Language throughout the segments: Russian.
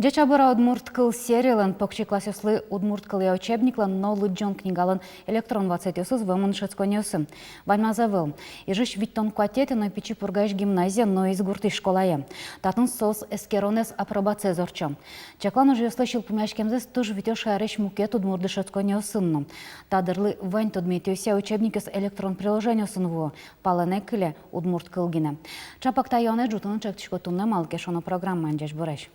Дечабыра удмурткыл сериялан покчи классеслы удмурткыл я учебниклан новый джон книгалан электрон 20 вымын шецконёсы. Ваймазавыл. Ижиш виттон куатеты, но печи пургаеш гимназия, но из гурты школая. Татын сос эскеронес апробация зорчо. Чаклан уже слышал помяшкемзес тоже витёш ареш мукет удмурды шецконёсынну. Тадырлы вань тодметёся учебники с электрон приложенёсын во. Паленекыле удмурткылгине. Чапакта йоне жутын чектишко тунне малке шоно программа анжеш бореш.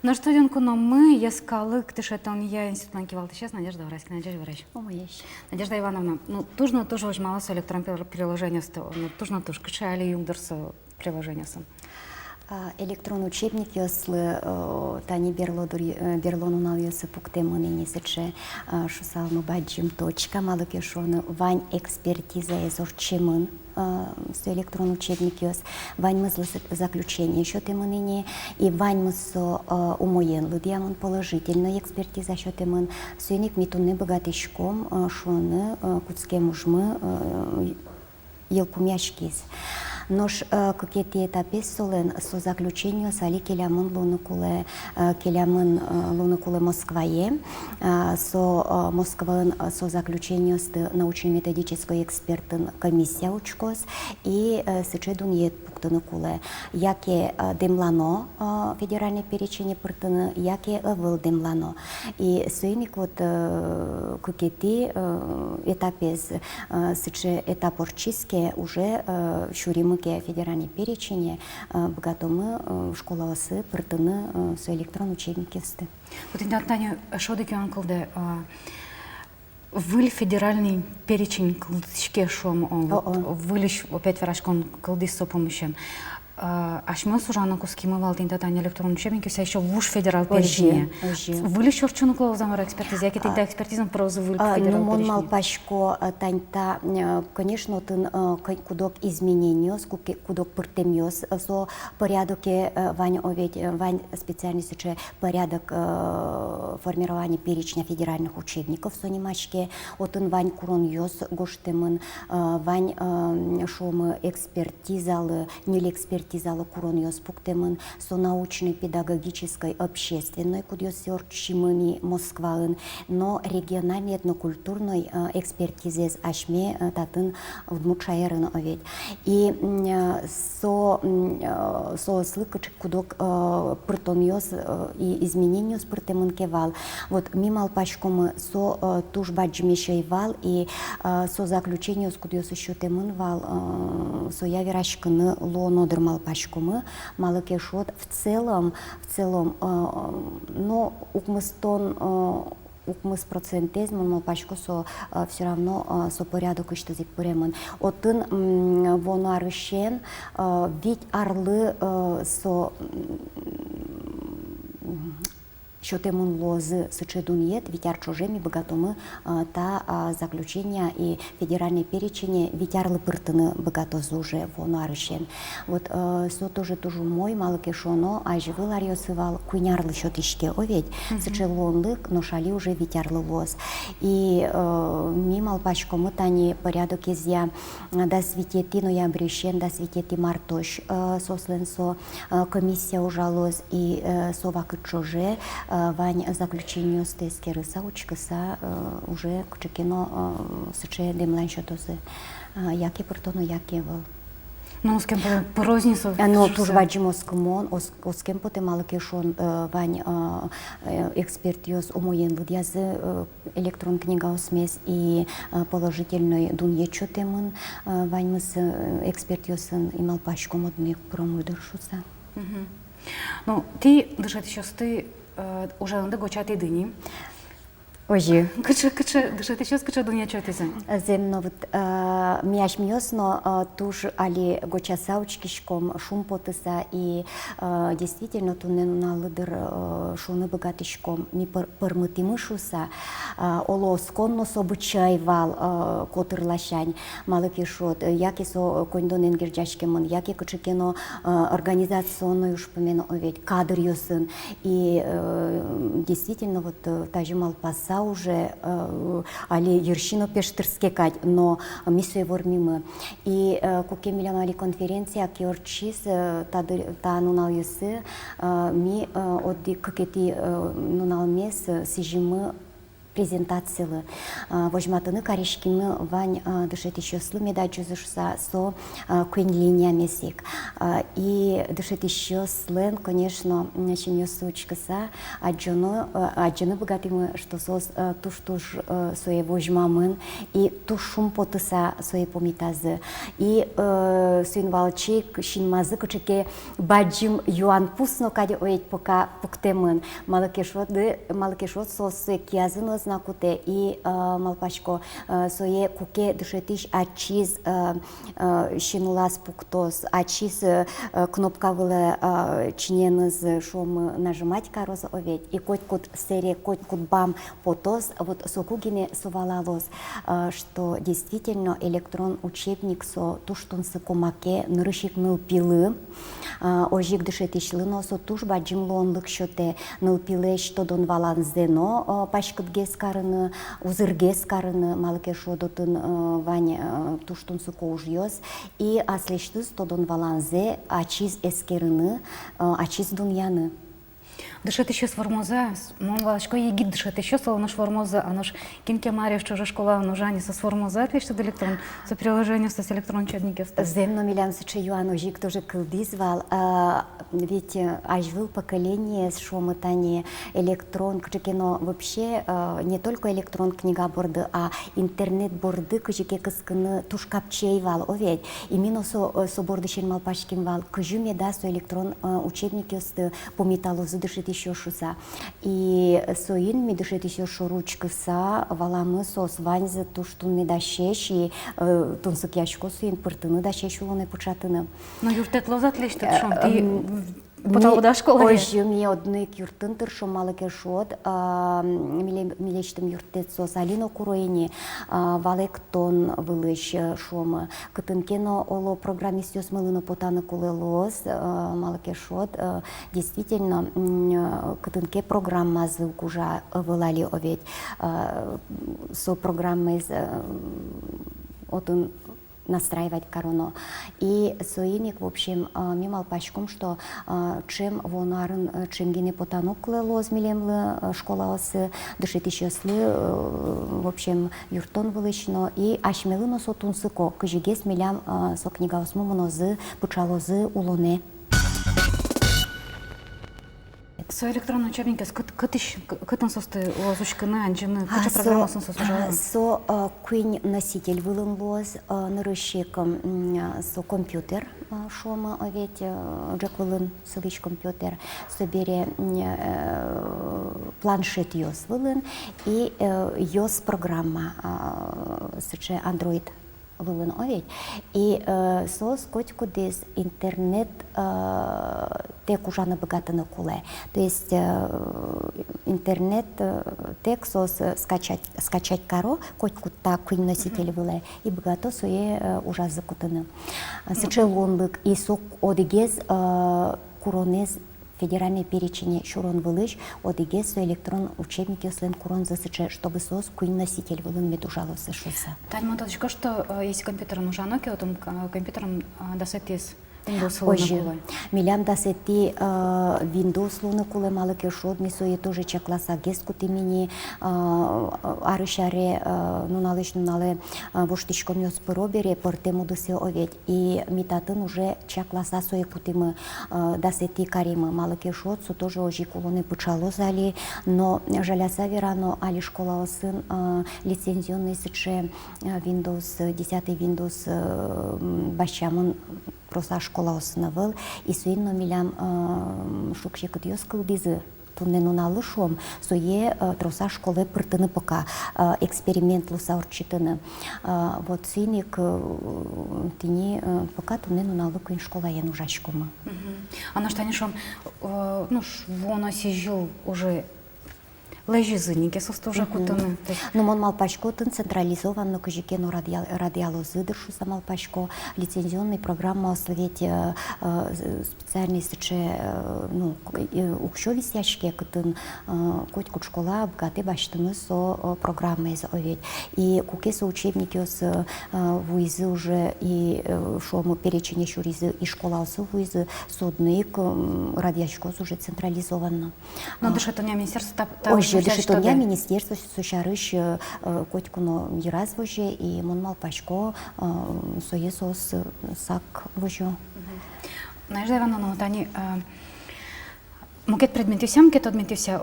На что мы искали, что я институт кивал сейчас, Надежда Враська, Надежда Враська. Надежда Ивановна, ну тоже очень мало с электронным приложением, ну тоже качали юндерс приложением. Электрон учебник, если тани берлону навьёсы пуктему ненесече, что салму баджим точка, малыки шоны вань экспертиза из орчимын, с электрон учебник ёс, вань мызлы заключение еще темыныне, и вань мызо умоен, лудиамон положительная экспертиза еще темын, сюник митунны богатышком, шоны куцкем ужмы, елпумяшкиз. Нож какие-то этапы солен со заключением сали келямын лунукуле Москвае, со Москван со заключением с научно-методической экспертной комиссия учкос и сечедун ед пуктанукуле, яке демлано федеральное перечень пыртаны, яке выл демлано. И сойник вот какие-то этапы сече этап орчиске уже шуримы федеральный перечень, богатомы школасы пыртыны с электронным учебники всты. Вот иногда Таня, что такое он колде? Выль федеральный перечень колдышке шом, выльш опять врашкон колдыс со помощью. Ашмел сужана куски мы валдин Таня электронный учебники все еще в уж федерал перечень. Выльш чурчуну клоу замара экспертиза, яки ты экспертизам прозу выль федерал перечень. Ну мон мал пашко таньта, конечно, тын кудок изменениos, кудок пыртемиос, со порядке вань оведь, вань специальность че порядок формирования перечня федеральных учебников в сонимачке, отын вань куроньос гоштемын, вань шомы экспертизалы, нель экспертизалы куроньос пуктемын, со научной, педагогической, общественной, кудьос сёрчимыми Москваын, но региональной, этнокультурной экспертизе ашме татын вмучаерын оведь. И со слыкачек кудок пыртоньос и изменениos пыртемын кевал. Вот мимал пачком со туж баджмешей вал и со заключениos кудьос еще темын вал, со я верашканы лонодермал пачком малыке шот в целом, но укмыстон укмыс процентезм, но пачку со все равно со порядок что зик пуремон. Отын вонарышен ведь орлы со що темун лозы сычедуньет, витяр чужеми богатомы та заключения и федеральные перечени витярлы пыртыны богатозу уже вонарышен. Вот со тоже мой малыке шоно, а живы ларьосывал куйнярлы счетышке оведь, сычелонлык, но шали уже витярлы лоз. И мимал пачко мы тани порядок изя да светети ноябрющен, да светети мартош, сослен со комиссия ужалоз и совак чуже, вань заключению с тескерыса учкаса уже кучекино сыче демлан счетозы, яки пыртоно яки выл. Ну, с кем по розницу? Ну, туж ваджим оскомон, с кем поте малыке шон вань экспертиос умоен выдязы электрон книга осмес и положительный дуньечо темын вань мы с экспертиосын имал пачку модных промудершуса. Ну, ты дышать еще ты уже надо гочать и дыни. Ожи. Кычы, дышать еще скача дуня чотизен. Земно вот мияш миосно туж али гочаса учкишком шум потыса и действительно тунен на лыдыр шуны богатышком ми пырмыты шуса оло сконно собычай вал котырлашань малыки шот яки со кондонен герджашкемон яки кычыкено организационную уж помено оведь кадр ёсын и действительно вот тажимал паса часа уже, али ершино пештерске кать, но миссия вормимы. И куке милям али конференция, киорчис, та нунал юсы, ми отди кукети нунал мес, сижимы презентациялы. Вожматыны каришкимы вань дышет еще слыми да джузышса со куин линия месик. И дышет еще слен, конечно, начинё сучкаса, аджоны богатымы, что сос туш своей вожмамын и тушум потыса своей помитазы. И сын валчик шинмазы кучеке баджим юан пусно каде оять пока пуктемын. Малакешот сос киязынос знакуте и малпачко сое куке дышетиш ачиз шинулас пуктос, ачиз кнопка выле чиненыз шом нажимать кароз овет и коть-кут сере, коть-кут бам потос, вот сокугине сувалалос, что действительно электрон учебник со туштун сыкомаке нырышик нылпилы, ожик дышетиш лыно со туш баджим лонлык шоте нылпиле что дон валанзено пашкытге скарыны, узырге скарыны малыке шодотын вань туштун суко ужьёс и аслештыз тодон валанзе ачиз эскерыны, ачиз дуньяны. Дышет еще с формоза, молочко егид дышет еще словно формоза, а наш кинке Мария, что же школа, ножани со формоза, отлично электрон, со приложением с электрон учебники. Земно милям сыче юаножик тоже кылдизвал, ведь аж был поколение с шомотание электрон, кчекино вообще не только электрон книга борды, а интернет борды, кчеке кыскыны тушкапчей вал, оведь, именно со борды шельмал пашкин вал, кжуме да со электрон учебники по металлозу дышит еще шуса. И соин ми дышит еще шуручкаса, валамы сос ваньзы туштун не дашеш, и тунсык яшко соин пыртыны дашеш улоны початыны. Но юртет лозат лишь ты шон, ты потом до школы. Ожи ми одной юртын тыршо малыке шот, милечтым юртет сос алино куроини, валектон вылыш шомы, кытынкено оло программист ёс мылыно потаны кулелос, малыке шот, действительно кытынке программа звукужа вылали оведь, со программой отын настраивать корону. И соиник, в общем, мимал пачком, что чем вонарын, чем гене потану клелоз милемлы школа осы, дышит еще сли, в общем, юртон вылычно, и ашмелыно сотун сыко, кыжигес милям со книга осмумонозы, пучалозы улоне. Со электронные учебники, кытын состы лозучканы, анжины, кыча программа сон сосужала? Со куин носитель вылын лоз, нырышик со компьютер, шома овет, джек вылын сылыч компьютер, собере планшет йос вылын, и йос программа, сыче Android вылын овет, и сос котику дес интернет тек ужаны богатыны куле. То есть интернет тек сос скачать каро, котику так куин носитель выле, и богато суе ужазы кутыны. Сыче лонлык, и сок одигез куронез федеральный перечень шурон вылыш, одигез со электрон учебники слен курон засыче, чтобы сос куин носитель вылын медужало сышился. Тань Матадочка, что если компьютер нужен, вот он компьютером досетис Ожи, милям да сети Windows луны куле малыке шод, мисое тоже чакласа геску тимини арышаре нунале воштичком ёс пробере портему дысе овет. И митатын уже чакласа сое кутимы да сети каримы малыке шод, со тоже ожи кулоны пучало зали, но жаляса верано али школа осын лицензионный сыче Windows 10 Windows бащамын просто школа основал, и суинно милям шукше кутьёс кылдизы. Туннену налышом, сое троса школы пыртыны пока эксперимент луса урчитыны. Вот синик тени пока туннену налыкуин школа ян ужачкома. А на что они шон, ну, вон осижил уже лежизыники состужа кутыны. Но мон малпачко тын централизованно кыжикено радиалозыдыр шуса малпачко лицензионный программа ословить специальный сыче укшо висяшке кытын коть кучкола обгаты баштыны со программы из оведь. И кукеса учебники с вуизы уже и шому перечень шуризы и школа осы вуизы суднык радиашкос уже централизованно. Но дышетоня министерство Оже дышетоня министерство сушарыш коть куно ераз воже и мон малпачко соесос сак вожо. Знаешь, Ивановна, Тани, мукет предметився, мукет одметився,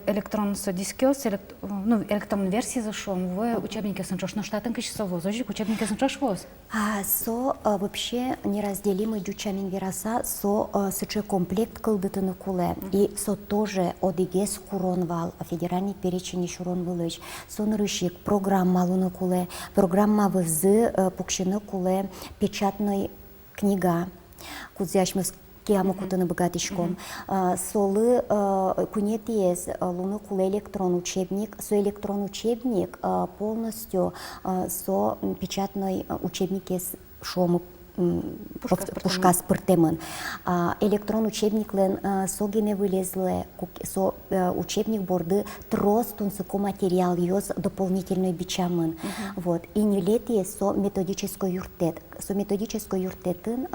електрон со дискиос, електронну версию зашел, в учебнике санчош, но штатен качество зожик, учебники санчош воз. Со вообще неразделимый дючамин вераса, со сыче комплект кылдытыны куле, и со тоже одигес куронвал, федеральный перечень шурон вылыч, со нарышик, программа луны куле, программа вызы, пукшины куле, печатной книга, кудзяшмыс киаму кутыны богатышком. Солы кунетиес луны куле электрон учебник, со электрон учебник полностью со печатной учебники с шому пушка спыртемын. Электрон учебник лен согене вылезле, со учебник борды трос тунсыко материал ёз дополнительной бичамын. Вот. И не летие со методической юртет. Со методической юртетін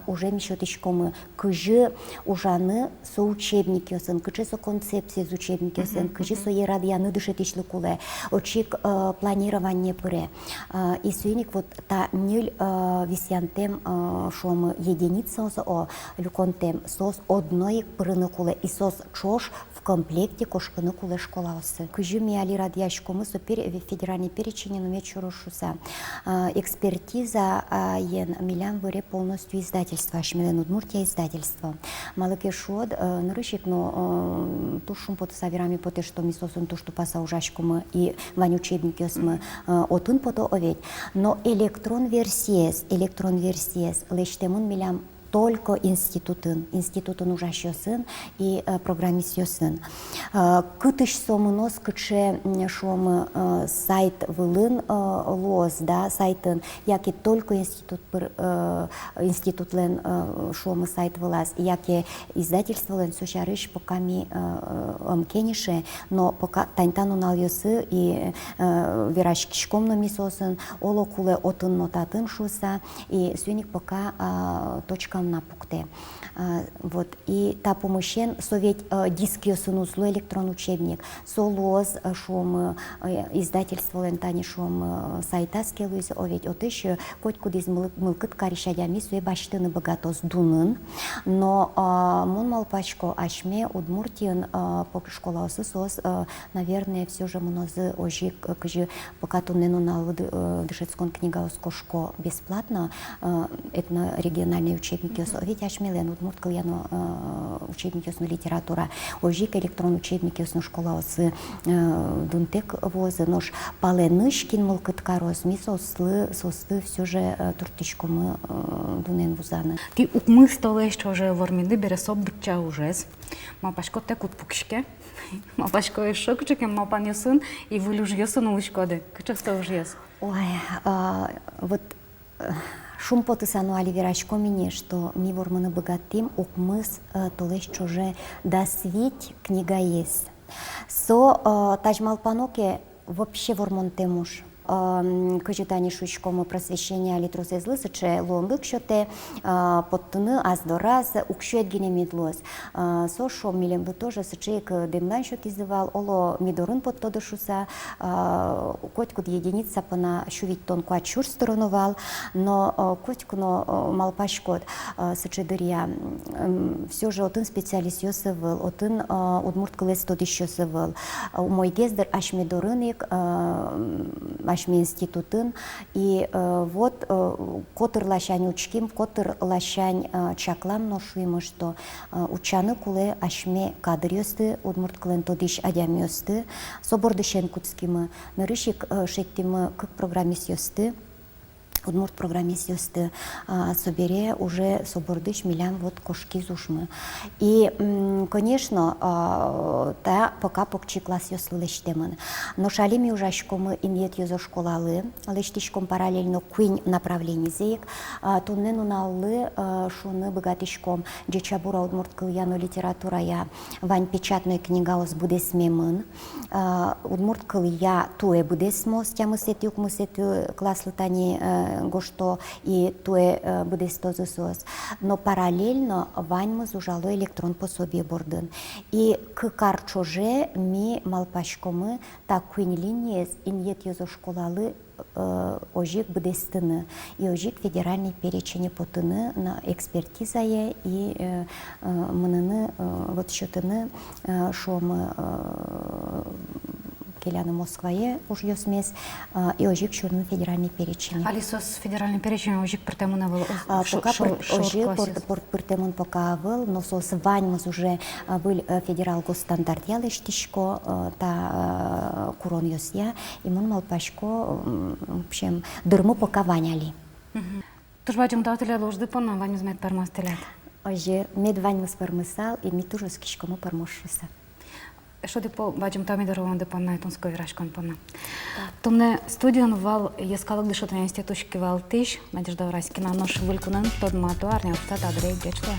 уже мишотышкомы кыжы ужаны со учебник ёсын, кыжы со концепции з учебник ёсын, кыжы со ерадияны дышетишлы куле, очик планирование пыре. И сүйник вот та нил висянтем шом единица о люконтем сос одной пырыны куле и сос чош в комплекте кошкыны куле школа осы. Кыжы миали радиашкомы со федеральный перечень но вечерушуса. Экспертиза ен милян выре полностью издательство, ашмелен Удмуртия издательство. Малыке шод нарышик, но тушум под саверами поте, что мисосын тушту паса ужашкомы и вань учебники осмы отын пото оведь. Но электрон версиес лештемун милям только институтын ужащосын и программистёсын. Кытыш сомынос кыче шомы сайт вылын лоз, да, сайтын, яки только институтлен шомы сайт вылаз, яки издательство лен сушарыш поками кенише, но пока таньтану налёсы и верашкишком на мисосын, олокуле отын нотатын шуса, и сюник пока точка на пукте. Вот. И та помощен совет диски осунузло электрон учебник, солоз шум издательство лентани шум сайта скелуиз овет отыш коть кудиз мылкыт каришадями суе баштыны богатоз дунын, но мон малпачко ашме Удмуртиен школа осысос, наверное, все же монозы ожик кыжи пока тунену на дышецкон книга оскошко бесплатно, это региональные учебники ведь ашмелен Удмурт кыльяно учебники осну литература, ожик электрон учебники осну школа осы дунтек возы, нож паленышкин мылкытка розми сослы все же туртышкомы дунен вузаны. Ти укмы столы еще уже вормиды бересоб дыкча ужез. Мапашко тек утпукшке. Мапашко еще кучекем мапан ёсын и вылюж ёсын улышкоды. Кучек сто уж ёс. Ой, вот шум потысану аливерашко мне, что ми ворманы богатым, укмыс толеш чуже да свить книга есть. Со тажмалпаноке вообще вормон темуш. Кычытані шучкому просвещення літрус езлисиче лонгик, що те подтыны аздораз укшет генемидлос. Со шо милем бы тоже сычек демлан що кизывал, оло мидорын подтодышуса, котькуд единица пана шувить тонку ачур стороновал, но котькуно малпашкот сычедырья все же отын специалист йосывыл, отын удмурт кылес тодыш йосывыл. Мой гездер аш мидорыник, ашми институтын, и вот котыр лашань учким, котыр лашань чаклам ношуймы, что учаны куле ашме кадр ёсты, удмурт кылен тодиш адям ёсты, собордышен куцкимы, нарышик шектимы кык программист ёсты, Удмурт программист ёсты собере уже собордыш милян вот кошки зушмы. И, конечно, та пока покчи класс ёслы лештемын. Но шалими ужашкомы имеет ёзо школалы, лештишком параллельно куинь направлений зеек, туннену наллы шуны богатишком джечабура удмурт кыльяно литература я вань печатная книга ос будесмемын. Удмурт кылья туе будесмо, стямы сетюк мы сетю класс латани гошто и туе будестозусос. Но параллельно вань зужало электрон пособие бордын. И к карчоже ми малпашкомы так куин линии имеет ёзо школалы ожик будестыны. И ожик федеральный перечень потыны на экспертизае и мыныны вот счетыны шомы келяны Москвае уж ёсмес и ожик чурны федеральный перечень. Алисос федеральный перечень ожик пыртемуна был. Пока ожик пыртемун пока был, но сос ваньмыз уже был федерал госстандарт ялыштишко та курон ёсья и мун малпашко в общем дырму пока ваняли. Туж бачим таутыля ложды пона ваню змет пармастылят. Ожи мед ваньмыз пармысал и митужу скишкому пармошуса. Що депо бачимо там і дорогу депо на тонську вірашком пона. Томне студіон вал яскалок дишотне інститутшки вал тиш, Надежда Враськіна, нож вилькунен, тод матуарня, обстата Андрей Дячла.